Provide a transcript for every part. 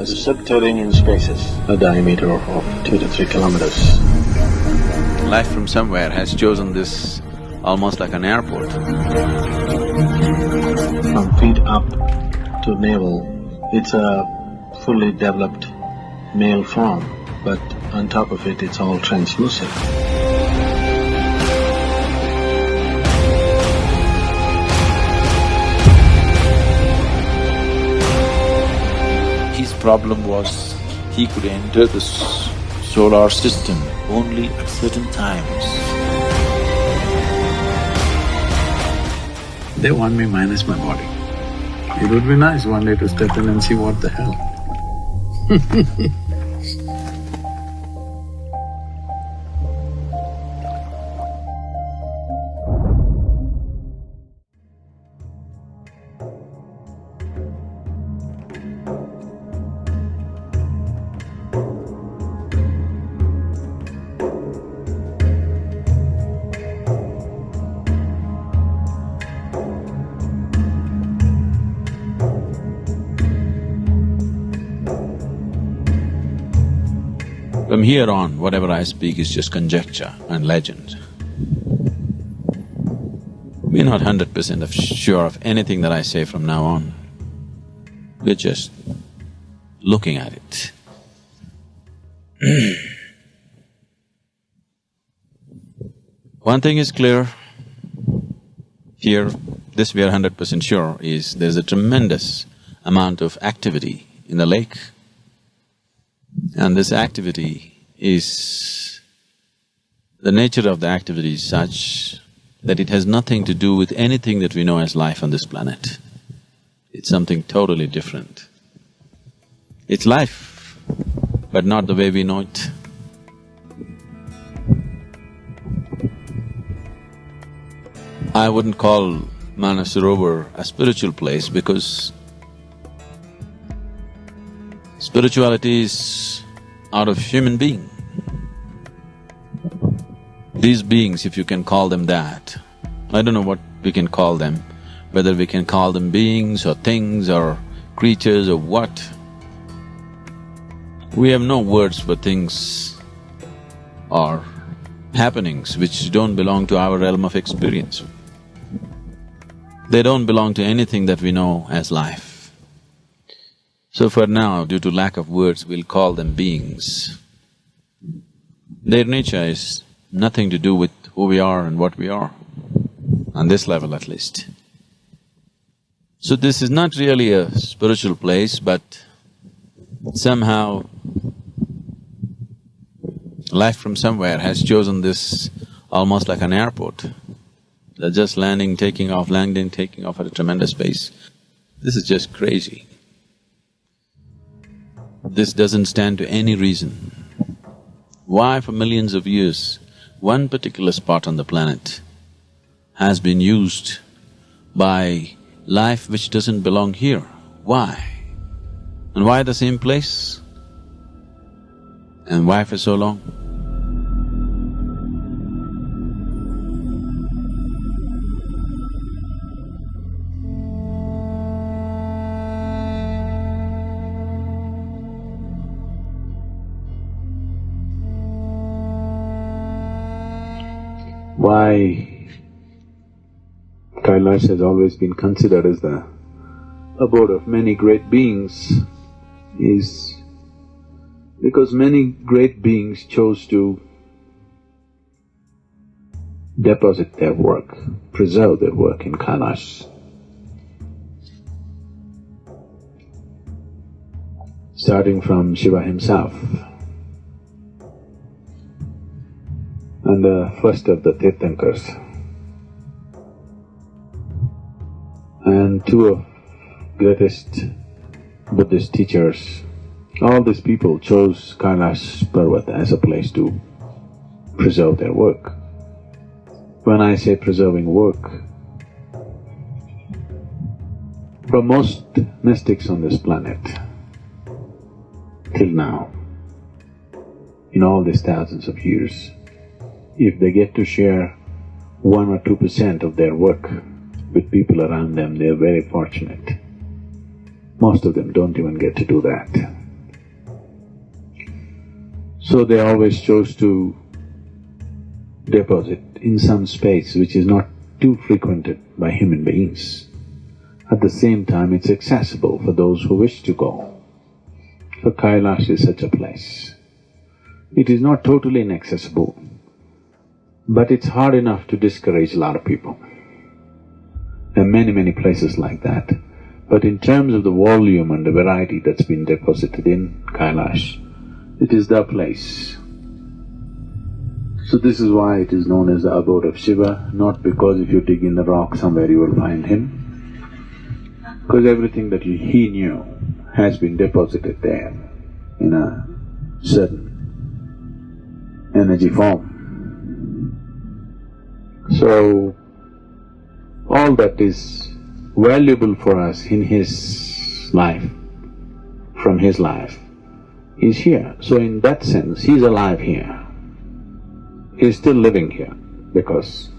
the subterranean spaces, a diameter of 2 to 3 kilometers. Life from somewhere has chosen this almost like an airport. From feet up to navel, it's a fully developed male form, but on top of it, it's all translucent. His problem was he could enter the solar system only at certain times. They want me minus my body. It would be nice one day to step in and see what the hell. From here on, whatever I speak is just conjecture and legend. We're not 100% sure of anything that I say from now on. We're just looking at it. One thing is clear, here, this we are 100% sure is there's a tremendous amount of activity in the lake. And this activity is… the nature of the activity is such that it has nothing to do with anything that we know as life on this planet. It's something totally different. It's life, but not the way we know it. I wouldn't call Manasarovar a spiritual place because spirituality is out of human being. These beings, if you can call them that, I don't know what we can call them, whether we can call them beings or things or creatures or what. We have no words for things or happenings which don't belong to our realm of experience. They don't belong to anything that we know as life. So for now, due to lack of words, we'll call them beings. Their nature is nothing to do with who we are and what we are, on this level at least. So this is not really a spiritual place, but somehow life from somewhere has chosen this almost like an airport. They're just landing, taking off, landing, taking off at a tremendous pace. This is just crazy. This doesn't stand to any reason. Why for millions of years, one particular spot on the planet has been used by life which doesn't belong here? Why? And why the same place? And why for so long? Why Kailash has always been considered as the abode of many great beings is because many great beings chose to deposit their work, preserve their work in Kailash. Starting from Shiva himself, and the first of the Tirthankars, and two of greatest Buddhist teachers. All these people chose Kailash Parvat as a place to preserve their work. When I say preserving work, for most mystics on this planet, till now, in all these thousands of years, if they get to share 1 or 2% of their work with people around them, they're very fortunate. Most of them don't even get to do that. So they always chose to deposit in some space which is not too frequented by human beings. At the same time, it's accessible for those who wish to go. So Kailash is such a place. It is not totally inaccessible, but it's hard enough to discourage a lot of people. There are many places like that. But in terms of the volume and the variety that's been deposited in Kailash, it is the place. So this is why it is known as the abode of Shiva, not because if you dig in the rock somewhere you will find him, because everything that he knew has been deposited there in a certain energy form. So, all that is valuable for us in his life, from his life, is here. So in that sense, he's alive here. He's still living here because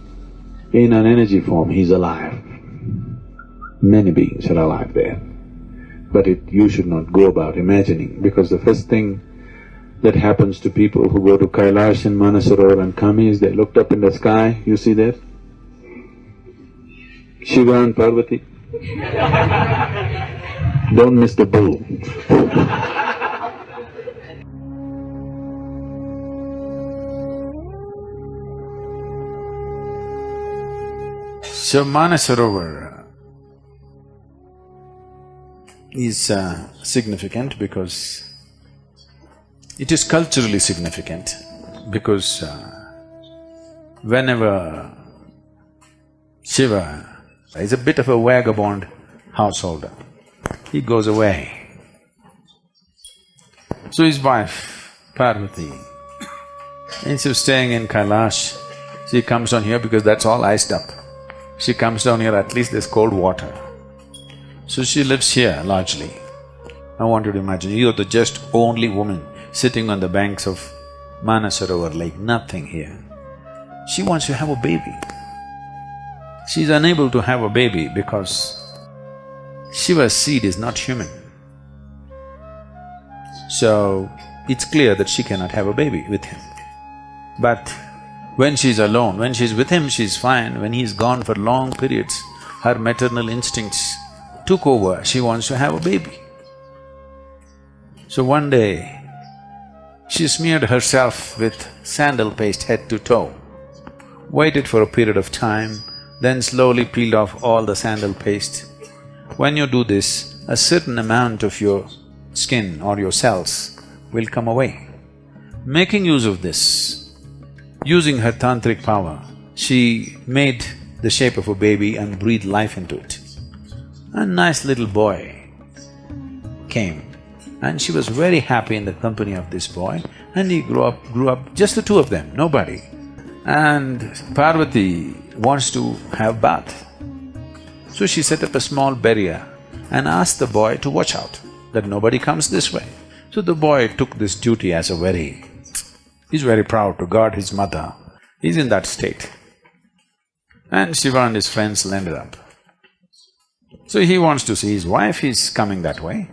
in an energy form he's alive. Many beings are alive there. But you should not go about imagining, because the first thing that happens to people who go to Kailash and Manasarovar and come is they looked up in the sky, you see that? Shiva and Parvati. Don't miss the bull. So Manasarovar is significant because it is culturally significant, because whenever Shiva is a bit of a vagabond householder, he goes away. So his wife, Parvati, instead of staying in Kailash, she comes down here because that's all iced up. She comes down here, at least there's cold water. So she lives here largely. I want you to imagine, you're the just only woman sitting on the banks of Manasarovar lake, nothing here. She wants to have a baby. She's unable to have a baby because Shiva's seed is not human. So, it's clear that she cannot have a baby with him. But when she's alone, when she's with him, she's fine. When he's gone for long periods, her maternal instincts took over, she wants to have a baby. So one day, she smeared herself with sandal paste head to toe, waited for a period of time, then slowly peeled off all the sandal paste. When you do this, a certain amount of your skin or your cells will come away. Making use of this, using her tantric power, she made the shape of a baby and breathed life into it. A nice little boy came, and she was very happy in the company of this boy, and he grew up, just the two of them, nobody. And Parvati wants to have bath. So she set up a small barrier and asked the boy to watch out, that nobody comes this way. So the boy took this duty as a he's very proud to guard his mother. He's in that state. And Shiva and his friends landed up. So he wants to see his wife, he's coming that way.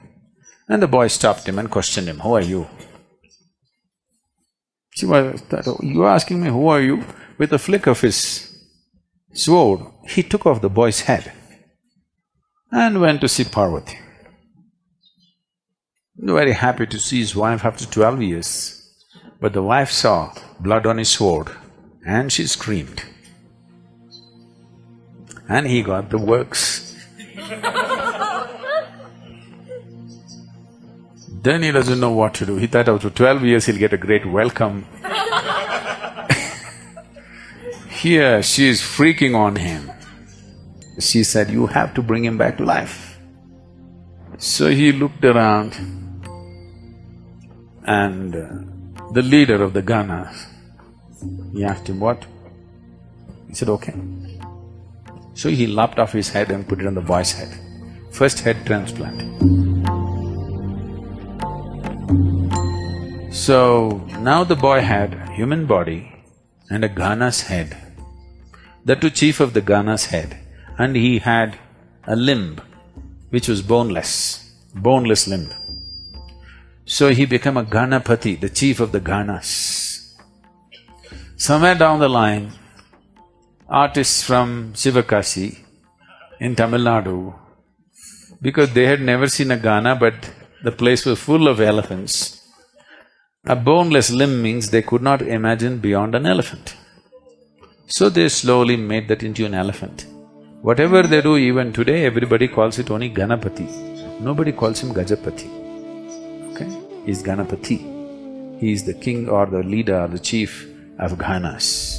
And the boy stopped him and questioned him, "Who are you?" Shiva thought, "Oh, you asking me, who are you?" With a flick of his sword, he took off the boy's head and went to see Parvati. Very happy to see his wife after 12 years. But the wife saw blood on his sword and she screamed. And he got the works. Then he doesn't know what to do. He thought after 12 years he'll get a great welcome. Here she is freaking on him. She said, "You have to bring him back to life." So he looked around and the leader of the Ganas, he asked him, "What?" He said, "Okay." So he lopped off his head and put it on the boy's head. First head transplant. So now the boy had a human body and a Gana's head. The two chief of the Gana's head, and he had a limb which was boneless limb. So he became a Ganapati, the chief of the Ganas. Somewhere down the line, artists from Sivakasi in Tamil Nadu, because they had never seen a Gana but the place was full of elephants. A boneless limb means they could not imagine beyond an elephant. So they slowly made that into an elephant. Whatever they do even today, everybody calls it only Ganapati. Nobody calls him Gajapati. Okay? He's Ganapati. He is the king or the leader or the chief of Ganas.